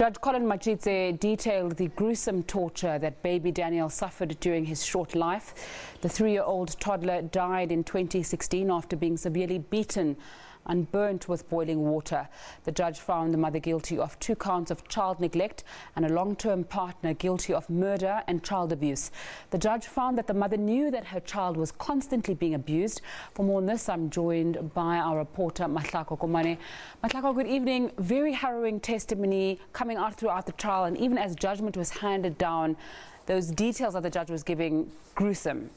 Judge Collin Matshitse detailed the gruesome torture that baby Daniel suffered during his short life. The 3-year-old toddler died in 2016 after being severely beaten and burnt with boiling water. The judge found the mother guilty of 2 counts of child neglect and a long-term partner guilty of murder and child abuse. The judge found that the mother knew that her child was constantly being abused. For more on this, I'm joined by our reporter Mahlako Komane. Mahlako, good evening. Very harrowing testimony coming out throughout the trial, and even as judgment was handed down, those details that the judge was giving, gruesome.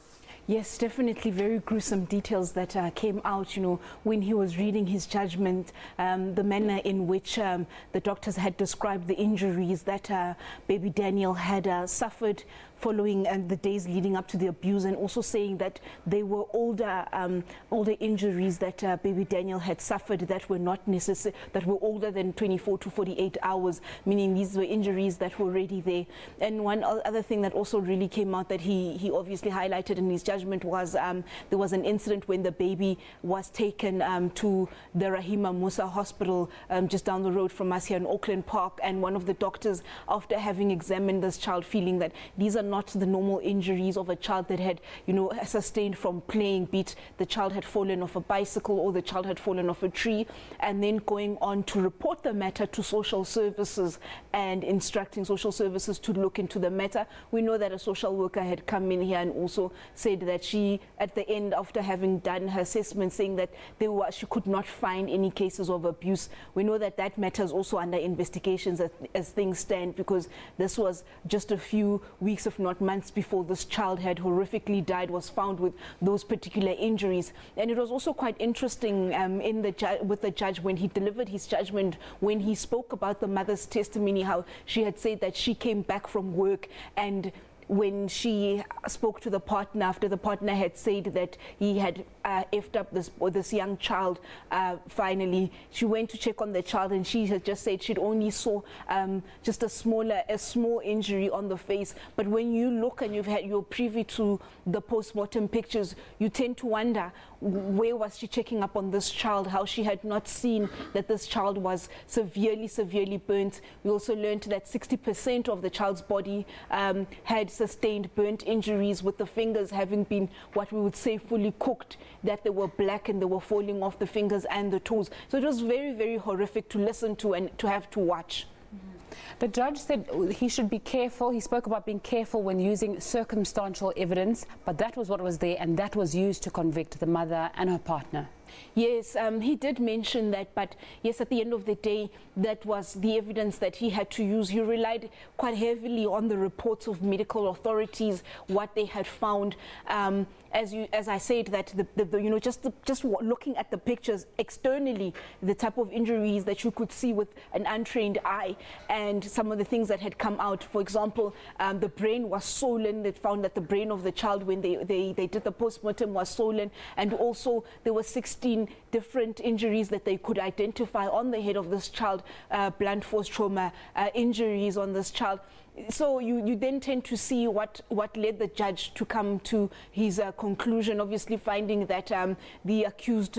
Yes, definitely very gruesome details that came out, when he was reading his judgment, the manner in which the doctors had described the injuries that baby Daniel had suffered following the days leading up to the abuse, and also saying that they were older injuries that baby Daniel had suffered that were not necessary, that were older than 24 to 48 hours, meaning these were injuries that were already there. And one other thing that also really came out that he obviously highlighted in his judgment was there was an incident when the baby was taken to the Rahima Musa Hospital just down the road from us here in Auckland Park, and one of the doctors, after having examined this child, feeling that these are not the normal injuries of a child that had sustained from playing, be it the child had fallen off a bicycle or the child had fallen off a tree, and then going on to report the matter to social services and instructing social services to look into the matter. We know that a social worker had come in here and also said that she, at the end, after having done her assessment, saying that she could not find any cases of abuse. We know that that matter is also under investigations as things stand, because this was just a few weeks, if not months, before this child had horrifically died, was found with those particular injuries. And it was also quite interesting with the judge when he delivered his judgment, when he spoke about the mother's testimony, how she had said that she came back from work, and when she spoke to the partner, after the partner had said that he had effed up this young child, finally she went to check on the child, and she had just said she'd only saw just a small injury on the face. But when you look and you're privy to the post-mortem pictures, you tend to wonder, where was she checking up on this child, how she had not seen that this child was severely burnt. We also learned that 60% of the child's body had sustained burnt injuries, with the fingers having been what we would say fully cooked, that they were black and they were falling off the fingers and the toes. So it was very horrific to listen to and to have to watch. The judge said he should be careful. He spoke about being careful when using circumstantial evidence, but that was what was there, and that was used to convict the mother and her partner. Yes, he did mention that, but yes, at the end of the day, that was the evidence that he had to use. He relied quite heavily on the reports of medical authorities, what they had found. As I said, that just looking at the pictures externally, the type of injuries that you could see with an untrained eye, and some of the things that had come out. For example, the brain was swollen. They found that the brain of the child, when they did the postmortem, was swollen, and also there were 16 different injuries that they could identify on the head of this child, blunt force trauma injuries on this child. So you then tend to see what led the judge to come to his conclusion, obviously finding that the accused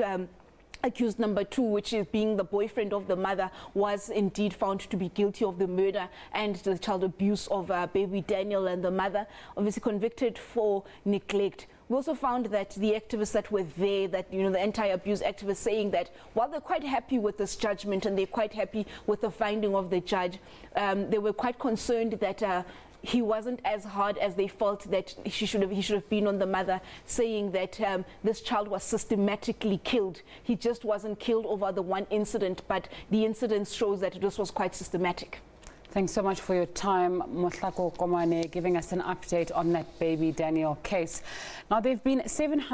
number 2, which is being the boyfriend of the mother, was indeed found to be guilty of the murder and the child abuse of baby Daniel, and the mother obviously convicted for neglect. We also found that the activists that were there, that the anti-abuse activists, saying that while they're quite happy with this judgment and they're quite happy with the finding of the judge, they were quite concerned that he wasn't as hard as they felt that he should have been on the mother, saying that this child was systematically killed. He just wasn't killed over the one incident, but the incident shows that this was quite systematic. Thanks so much for your time, Mahlako Komane, giving us an update on that baby Daniel case. Now, there have been 700